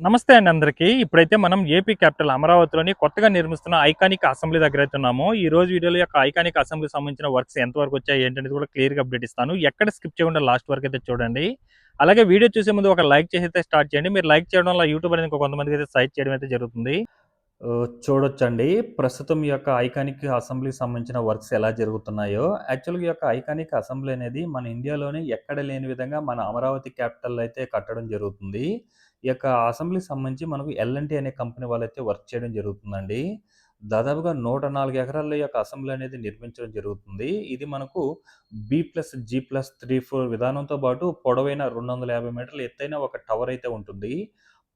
నమస్తే అండి అందరికీ. ఇప్పుడైతే మనం ఏపీ క్యాపిటల్ అమరావతిలోని కొత్తగా నిర్మిస్తున్న ఐకానిక్ అసెంబ్లీ దగ్గరైతే ఉన్నాము. ఈ రోజు వీడియోలో యొక్క ఐకానిక్ అసెంబ్లీకి సంబంధించిన వర్క్స్ ఎంతవరకు వచ్చాయి ఏంటనేది కూడా క్లియర్‌గా అప్డేట్ ఇస్తాను. ఎక్కడ స్కిప్ చేయకుండా లాస్ట్ వరకు అయితే చూడండి. అలాగే వీడియో చూసే ముందు ఒక లైక్ చేసి అయితే స్టార్ట్ చేయండి. మీరు లైక్ చేయడం వల్ల యూట్యూబ్ అనేది ఇంకా కొంతమందికి అయితే సజెస్ట్ చేయడం అయితే జరుగుతుంది. చూడొచ్చండి. ప్రస్తుతం ఈ యొక్క ఐకానిక్ అసెంబ్లీకి సంబంధించిన వర్క్స్ ఎలా జరుగుతున్నాయో. యాక్చువల్‌గా ఈ యొక్క ఐకానిక్ అసెంబ్లీ అనేది మన ఇండియాలోనే ఎక్కడ లేని విధంగా మన అమరావతి క్యాపిటల్‌లో అయితే కట్టడం జరుగుతుంది. ఈ యొక్క అసెంబ్లీకి సంబంధించి మనకు ఎల్&టీ అనే కంపెనీ వాళ్ళైతే వర్క్ చేయడం జరుగుతుందండి. దాదాపుగా 104 ఎకరాల్లో ఈ యొక్క అసెంబ్లీ అనేది నిర్మించడం జరుగుతుంది. ఇది మనకు B+G+3, 4 విధానంతో పాటు పొడవైన 250 మీటర్ల ఎత్తైన ఒక టవర్ అయితే ఉంటుంది.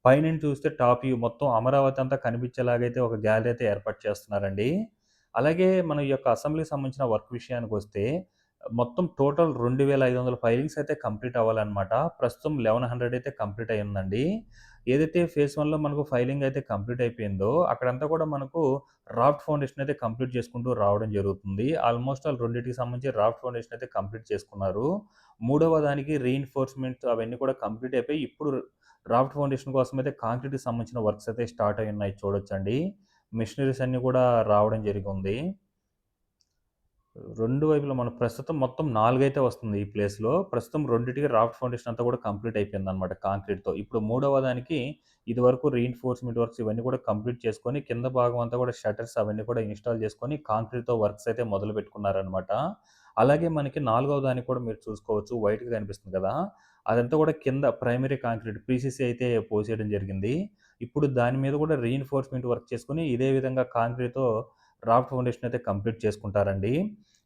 పైనుంచి చూస్తే టాప్ వ్యూ మొత్తం అమరావతి అంతా కనిపించేలాగైతే ఒక గ్యాలరీ అయితే ఏర్పాటు చేస్తున్నారండి. అలాగే మన ఈ యొక్క అసెంబ్లీకి సంబంధించిన వర్క్ విషయానికొస్తే మొత్తం టోటల్ 2500 ఫైలింగ్స్ అయితే కంప్లీట్ అవ్వాలనమాట. ప్రస్తుతం 1100 అయితే కంప్లీట్ అయిందండి. ఏదైతే ఫేజ్ 1లో మనకు ఫైలింగ్ అయితే కంప్లీట్ అయిపోయిందో అక్కడంతా కూడా మనకు రాఫ్ట్ ఫౌండేషన్ అయితే కంప్లీట్ చేసుకుంటూ రావడం జరుగుతుంది. ఆల్మోస్ట్ ఆల్ రెండిటికి సంబంధించి రాఫ్ట్ ఫౌండేషన్ అయితే కంప్లీట్ చేసుకున్నారు. మూడవ దానికి రీఇన్ఫోర్స్‌మెంట్ అవన్నీ కూడా కంప్లీట్ అయిపోయి ఇప్పుడు రాఫ్ట్ ఫౌండేషన్ కోసం అయితే కాంక్రీట్‌కి సంబంధించిన వర్క్స్ అయితే స్టార్ట్ అయ్యున్నాయి చూడొచ్చండి. మిషనరీస్ అన్నీ కూడా రావడం జరిగుంది. 2 వైపులా మనం ప్రస్తుతం మొత్తం 4 అయితే వస్తుంది ఈ ప్లేస్‌లో. ప్రస్తుతం రెండిటికి రాఫ్ట్ ఫౌండేషన్ అంతా కూడా కంప్లీట్ అయిపోయిందనమాట కాంక్రీట్‌తో. ఇప్పుడు మూడవ దానికి ఇదివరకు రీఇన్ఫోర్స్‌మెంట్ వర్క్స్ ఇవన్నీ కూడా కంప్లీట్ చేసుకొని కింద భాగం అంతా కూడా షట్టర్స్ అవన్నీ కూడా ఇన్‌స్టాల్ చేసుకొని కాంక్రీట్‌తో వర్క్స్ అయితే మొదలుపెట్టుకున్నారనమాట. అలాగే మనకి నాలుగవ దానికి కూడా మీరు చూసుకోవచ్చు వైట్‌గా కనిపిస్తుంది కదా! అదంతా కూడా కింద ప్రైమరీ కాంక్రీట్ పీసీసీ అయితే పోసేయడం జరిగింది. ఇప్పుడు దాని మీద కూడా రీఇన్ఫోర్స్‌మెంట్ వర్క్ చేసుకొని ఇదే విధంగా కాంక్రీట్‌తో రాఫ్ట్ ఫౌండేషన్ అయితే కంప్లీట్ చేసుకుంటారండి.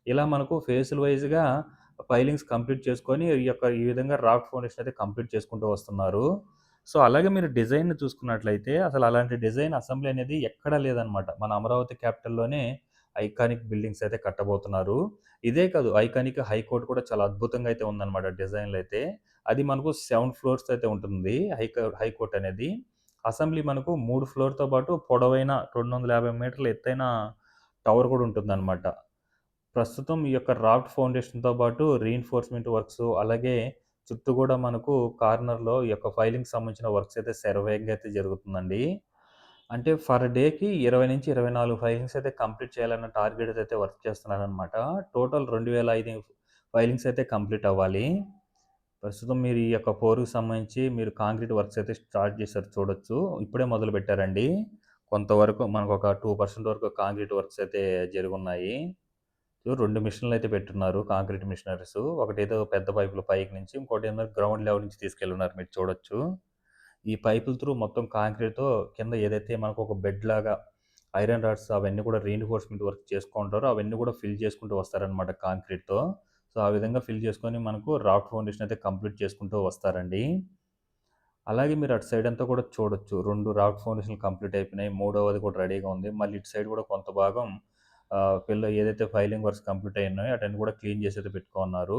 ఇలా మనకు ఫేసులు వైస్‌గా ఫైలింగ్స్ కంప్లీట్ చేసుకొని ఈ విధంగా రాఫ్ట్ ఫౌండేషన్ అయితే కంప్లీట్ చేసుకుంటూ వస్తున్నారు. సో, అలాగే మీరు డిజైన్‌ని చూసుకున్నట్లయితే అసలు అలాంటి డిజైన్ అసెంబ్లీ అనేది ఎక్కడా లేదనమాట. మన అమరావతి క్యాపిటల్‌లోనే ఐకానిక్ బిల్డింగ్స్ అయితే కట్టబోతున్నారు. ఇదే కాదు ఐకానిక్ హైకోర్ట్ కూడా చాలా అద్భుతంగా అయితే ఉందనమాట డిజైన్‌లో అయితే. అది మనకు 7 ఫ్లోర్స్ అయితే ఉంటుంది హైకోర్ట్ అనేది. అసెంబ్లీ మనకు 3 ఫ్లోర్‌తో పాటు పొడవైన 250 మీటర్ల ఎత్తైన టవర్ కూడా ఉంటుందనమాట. ప్రస్తుతం ఈ యొక్క రాఫ్ట్ ఫౌండేషన్‌తో పాటు రీఇన్ఫోర్స్‌మెంట్ వర్క్స్ అలాగే చుట్టూ గూడా మనకు కార్నర్‌లో ఈ యొక్క ఫైలింగ్‌కి సంబంధించిన వర్క్స్ అయితే శరవేగంగా అయితే జరుగుతుందండి. అంటే పర్ డేకి 20-24 ఫైలింగ్స్ అయితే కంప్లీట్ చేయాలన్న టార్గెట్ అయితే వర్క్ చేస్తున్నారనమాట. టోటల్ 2005 ఫైలింగ్స్ అయితే కంప్లీట్ అవ్వాలి. ప్రస్తుతం మీరు ఈ యొక్క ఫ్లోర్‌కి సంబంధించి మీరు కాంక్రీట్ వర్క్స్ అయితే స్టార్ట్ చేశారు చూడొచ్చు. ఇప్పుడే మొదలుపెట్టారండి. కొంతవరకు మనకొక 2% వరకు కాంక్రీట్ వర్క్స్ అయితే జరిగున్నాయి. 2 మిషన్‌లయితే పెట్టున్నారు కాంక్రీట్ మిషనరీస్. ఒకటేదో పెద్ద పైపులు పైకి నుంచి, ఇంకోటేమో గ్రౌండ్ లెవెల్ నుంచి తీసుకెళ్ళున్నారు మీరు చూడొచ్చు. ఈ పైపుల త్రూ మొత్తం కాంక్రీట్‌తో కింద ఏదైతే మనకు ఒక బెడ్‌లాగా ఐరన్ రాడ్స్ అవన్నీ కూడా రీఇన్ఫోర్స్‌మెంట్ వర్క్ చేసుకుంటారో అవన్నీ కూడా ఫిల్ చేసుకుంటూ వస్తారనమాట కాంక్రీట్‌తో. సో, ఆ విధంగా ఫిల్ చేసుకొని మనకు రాఫ్ట్ ఫౌండేషన్ అయితే కంప్లీట్ చేసుకుంటూ వస్తారండి. అలాగే మీరు అటు సైడ్ అంతా కూడా చూడొచ్చు. 2 రాఫ్ట్ ఫౌండేషన్‌లు కంప్లీట్ అయిపోయినాయి. మూడవది కూడా రెడీగా ఉంది. మళ్ళీ ఇటు సైడ్ కూడా కొంత భాగం ఏదైతే ఫైలింగ్ వర్క్స్ కంప్లీట్ అయ్యున్నాయో అటన్నీ కూడా క్లీన్ చేసి అయితే పెట్టుకోనున్నారు.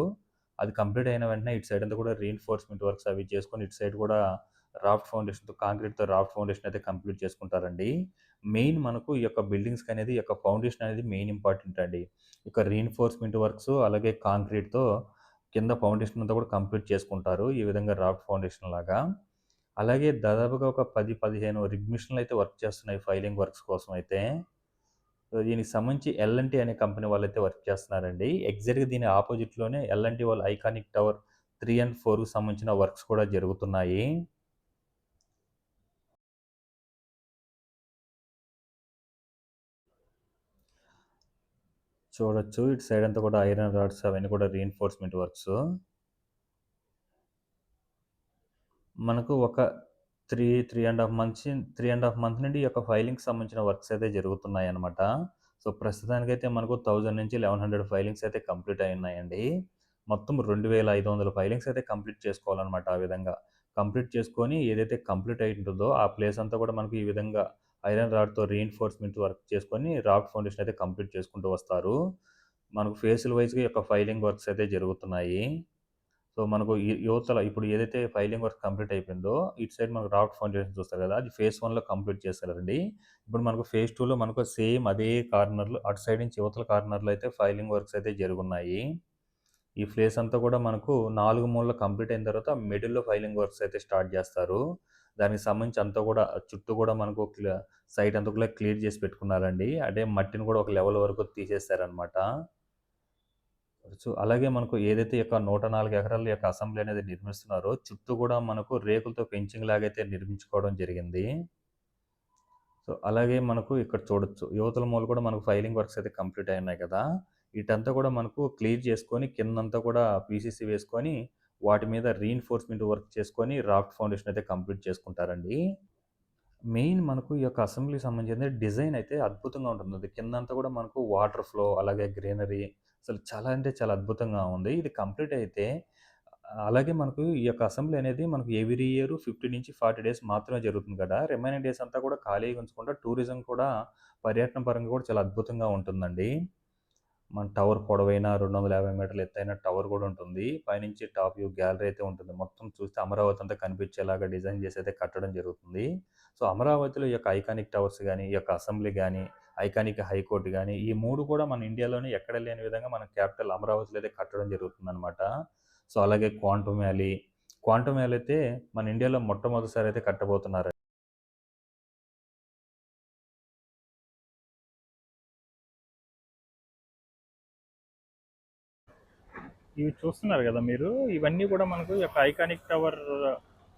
అది కంప్లీట్ అయిన వెంటనే ఇటు సైడ్ అంతా కూడా రీఇన్ఫోర్స్‌మెంట్ వర్క్స్ అవి చేసుకొని ఇటు సైడ్ కూడా కాంక్రీట్‌తో రాఫ్ట్ ఫౌండేషన్ అయితే కంప్లీట్ చేసుకుంటారండి. మెయిన్ మనకు ఈ యొక్క బిల్డింగ్స్‌కనేది ఈ యొక్క ఫౌండేషన్ అనేది మెయిన్ ఇంపార్టెంట్ అండి. ఇక రీఇన్ఫోర్స్‌మెంట్ వర్క్స్ అలాగే కాంక్రీట్‌తో కింద ఫౌండేషన్ అంతా కూడా కంప్లీట్ చేసుకుంటారు. ఈ విధంగా రాఫ్ట్ ఫౌండేషన్ లాగా. అలాగే దాదాపుగా ఒక 10, 15 రిగ్ మిషన్‌లయితే వర్క్ చేస్తున్నాయి ఫైలింగ్ వర్క్స్ కోసం అయితే. సో, దీనికి సంబంధించి ఎల్&టీ అనే కంపెనీ వాళ్ళైతే వర్క్ చేస్తున్నారండి. ఎగ్జాక్ట్‌గా దీని అపోజిట్‌లోనే ఎల్&టీ వాళ్ళ ఐకానిక్ టవర్ 3 అండ్ 4కి సంబంధించిన వర్క్స్ కూడా జరుగుతున్నాయి. చూడొచ్చు ఇటు సైడ్ అంతా కూడా ఐరన్ రాడ్స్ అవన్నీ కూడా రీఇన్ఫోర్స్‌మెంట్ వర్క్స్. మనకు ఒక 3 మంత్ నుండి ఈ యొక్క ఫైలింగ్‌కి సంబంధించిన వర్క్స్ అయితే జరుగుతున్నాయన్నమాట. సో, ప్రస్తుతానికైతే మనకు 1000-1100 ఫైలింగ్స్ అయితే కంప్లీట్ అయ్యున్నాయండి. మొత్తం 2500 ఫైలింగ్స్ అయితే కంప్లీట్ చేసుకోవాలన్నమాట ఆ విధంగా. కంప్లీట్ చేసుకొని ఏదైతే కంప్లీట్ అయి ఉంటుందో ఆ ప్లేస్ అంతా కూడా మనకు ఈ విధంగా ఐరన్ రాడ్‌తో రీఇన్ఫోర్స్‌మెంట్ వర్క్ చేసుకొని రాఫ్ట్ ఫౌండేషన్ అయితే కంప్లీట్ చేసుకుంటూ వస్తారు. మనకు ఫేసులు వైస్‌గా ఈ యొక్క ఫైలింగ్ వర్క్స్ అయితే జరుగుతున్నాయి. సో, మనకు యువతల ఇప్పుడు ఏదైతే ఫైలింగ్ వర్క్ కంప్లీట్ అయిపోయిందో, ఇటు సైడ్ మనకు రాఫ్ట్ ఫౌండేషన్ చూస్తారు కదా! అది ఫేజ్ 1లో కంప్లీట్ చేశారండి. ఇప్పుడు మనకు ఫేజ్ 2లో మనకు సేమ్ అదే కార్నర్‌లో అటు సైడ్ నుంచి యువతల కార్నర్‌లో అయితే ఫైలింగ్ వర్క్స్ అయితే జరిగున్నాయి. ఈ ప్లేస్ అంతా కూడా మనకు 4 మూలలు కంప్లీట్ అయిన తర్వాత మిడిల్‌లో ఫైలింగ్ వర్క్స్ అయితే స్టార్ట్ చేస్తారు. దానికి సంబంధించి అంతా కూడా చుట్టూ కూడా మనకు సైట్ అంతా కూడా క్లియర్ చేసి పెట్టుకున్నారండి. అంటే మట్టిని కూడా ఒక లెవెల్ వరకు తీసేశారనమాట. సో, అలాగే మనకు ఏదైతే ఈ యొక్క 104 ఎకరాల యొక్క అసెంబ్లీ అనేది నిర్మిస్తున్నారో, చుట్టూ కూడా మనకు రేకులతో ఫెన్సింగ్ లాగైతే నిర్మించుకోవడం జరిగింది. సో, అలాగే మనకు ఇక్కడ చూడొచ్చు. యువతల మూల కూడా మనకు ఫైలింగ్ వర్క్స్ అయితే కంప్లీట్ అయినాయి కదా! ఈటంతా కూడా మనకు క్లియర్ చేసుకొని కిందంతా కూడా పీసీసీ వేసుకొని, వాటి మీద రీఇన్ఫోర్స్‌మెంట్ వర్క్ చేసుకొని, రాఫ్ట్ ఫౌండేషన్ అయితే కంప్లీట్ చేసుకుంటారండి. మెయిన్ మనకు ఈ యొక్క అసెంబ్లీకి సంబంధించిన డిజైన్ అయితే అద్భుతంగా ఉంటుంది. కిందంతా కూడా మనకు వాటర్ ఫ్లో, అలాగే గ్రీనరీ అసలు చాలా అంటే చాలా అద్భుతంగా ఉంది. ఇది కంప్లీట్ అయితే అలాగే మనకు ఈ యొక్క అసెంబ్లీ అనేది మనకు ఎవ్రీ ఇయర్ 50-40 డేస్ మాత్రమే జరుగుతుంది కదా! రిమైనింగ్ డేస్ అంతా కూడా ఖాళీగా ఉంచకుండా టూరిజం కూడా పర్యటన పరంగా కూడా చాలా అద్భుతంగా ఉంటుందండి. మన టవర్ పొడవైన 250 మీటర్ల ఎత్తైన టవర్ కూడా ఉంటుంది. పైనుంచి టాప్ వ్యూ గ్యాలరీ అయితే ఉంటుంది. మొత్తం చూస్తే అమరావతి అంతా కనిపించేలాగా డిజైన్ చేసి అయితే కట్టడం జరుగుతుంది. సో, అమరావతిలో ఈ యొక్క ఐకానిక్ టవర్స్ గాని, ఈ యొక్క అసెంబ్లీ గాని, ఐకానిక్ హైకోర్ట్ గాని, ఈ 3 కూడా మన ఇండియాలోనే ఎక్కడ లేని విధంగా మన క్యాపిటల్ అమరావతిలో అయితే కట్టడం జరుగుతుందనమాట. సో, అలాగే క్వాంటమ్ వ్యాలీ అయితే మన ఇండియాలో మొట్టమొదటిసారి అయితే కట్టబోతున్నారు. ఇవి చూస్తున్నారు కదా మీరు, ఇవన్నీ కూడా మనకు ఈ యొక్క ఐకానిక్ టవర్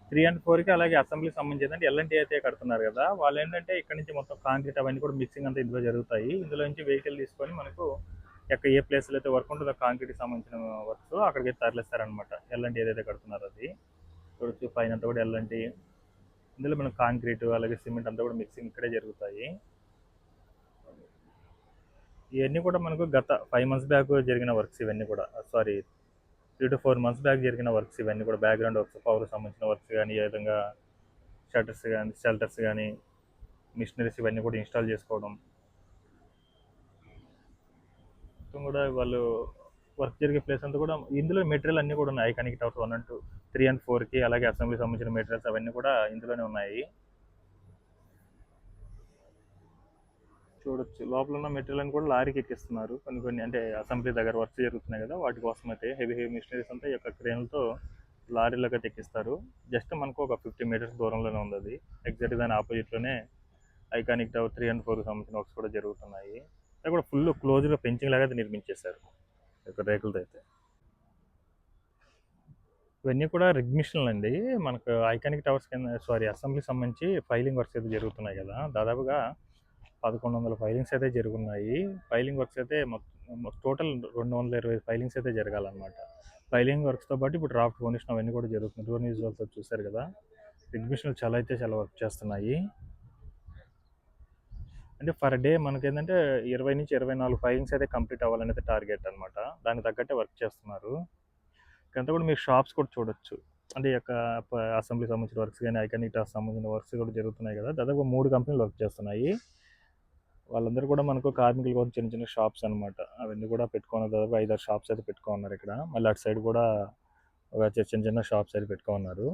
3 అండ్ 4కి అలాగే అసెంబ్లీకి సంబంధించి అంటే ఎల్ఎన్టీ అయితే కడుతున్నారు కదా, వాళ్ళు ఏంటంటే ఇక్కడ నుంచి మొత్తం కాంక్రీట్ అవన్నీ కూడా మిక్సింగ్ అంతా ఇందులో జరుగుతాయి. ఇందులో నుంచి వెహికల్ తీసుకొని మనకు ఎక్కడ ఏ ప్లేస్లో అయితే వర్క్ ఉంటుందో కాంక్రీట్కి సంబంధించిన వర్క్స్ అక్కడికి తరలిస్తారనమాట. ఎల్ఎన్టీ ఏదైతే కడుతున్నారో అది చూడొచ్చు. పైన అంతా కూడా ఎల్ఎన్టీ, ఇందులో మనం కాంక్రీట్ అలాగే సిమెంట్ అంతా కూడా మిక్సింగ్ ఇక్కడే జరుగుతాయి. ఇవన్నీ కూడా మనకు గత 5 మంత్స్ బ్యాక్ జరిగిన వర్క్స్ ఇవన్నీ కూడా, సారీ 3 to 4 మంత్స్ బ్యాక్ జరిగిన వర్క్స్ ఇవన్నీ కూడా, బ్యాక్గ్రౌండ్ వర్క్స్, పవర్కి సంబంధించిన వర్క్స్ కానీ, ఏ విధంగా షెల్టర్స్ కానీ, మిషనరీస్ ఇవన్నీ కూడా ఇన్స్టాల్ చేసుకోవడం మొత్తం కూడా వాళ్ళు వర్క్ జరిగే ప్లేస్ అంతా కూడా ఇందులో మెటీరియల్ అన్నీ కూడా ఉన్నాయి. ఐకానిక్ టవర్స్ 1 and 2, 3 and 4కి అలాగే అసెంబ్లీకి సంబంధించిన మెటీరియల్స్ అవన్నీ కూడా ఇందులోనే ఉన్నాయి. చూడొచ్చు లోపల ఉన్న మెటీరియల్ అని కూడా లారీకి ఎక్కిస్తున్నారు. కొన్ని అంటే అసెంబ్లీ దగ్గర వర్క్ జరుగుతున్నాయి కదా, వాటి కోసం అయితే హెవీ మిషనరీస్ అంతా ఈ యొక్క క్రేన్లతో లారీలకు అయితే ఎక్కిస్తారు. జస్ట్ మనకు ఒక 50 మీటర్స్ దూరంలోనే ఉంది అది. ఎగ్జాక్ట్ దాని ఆపోజిట్లోనే ఐకానిక్ టవర్ 3 and 4కి సంబంధించిన వర్క్స్ కూడా జరుగుతున్నాయి. అది కూడా ఫుల్ క్లోజ్గా పెంచింగ్ లాగా అయితే నిర్మించేశారు ఇక్కడ రేకులతో అయితే. ఇవన్నీ కూడా రిగ్ మిషన్లు అండి. మనకు ఐకానిక్ టవర్స్ కింద, సారీ అసెంబ్లీకి సంబంధించి ఫైలింగ్ వర్క్స్ అయితే జరుగుతున్నాయి కదా, దాదాపుగా 1100 ఫైలింగ్స్ అయితే జరుగున్నాయి. ఫైలింగ్ వర్క్స్ అయితే టోటల్ 220 ఫైలింగ్స్ అయితే జరగాలన్నమాట. ఫైలింగ్ వర్క్స్తో పాటు ఇప్పుడు డ్రాఫ్ట్ ఫౌండేషన్ అవన్నీ కూడా జరుగుతుంది. డ్రోన్ విజువల్స్ చూశారు కదా, రిగ్ మిషన్లు చాలా వర్క్ చేస్తున్నాయి. అంటే పర్ డే మనకేంటంటే 20-24 ఫైలింగ్స్ అయితే కంప్లీట్ అవ్వాలనేది టార్గెట్ అనమాట. దానికి తగ్గట్టే వర్క్ చేస్తున్నారు. ఇకంతా కూడా మీరు షాప్స్ కూడా చూడొచ్చు. అంటే ఈ యొక్క అసెంబ్లీకి సంబంధించిన వర్క్స్ కానీ, ఐకానిక్ టాస్క్ సంబంధించిన వర్క్స్ కూడా జరుగుతున్నాయి కదా, దాదాపు 3 కంపెనీలు వర్క్ చేస్తున్నాయి. వాళ్ళందరూ కూడా మనకు కార్మికుల కోసం చిన్న చిన్న షాప్స్ అనమాట. అవన్నీ కూడా పెట్టుకున్నారు. దాదాపు 5-6 షాప్స్ అయితే పెట్టుకున్నారు ఇక్కడ. మళ్ళీ అటు సైడ్ కూడా ఒక చిన్న చిన్న షాప్స్ అయితే పెట్టుకున్నారు.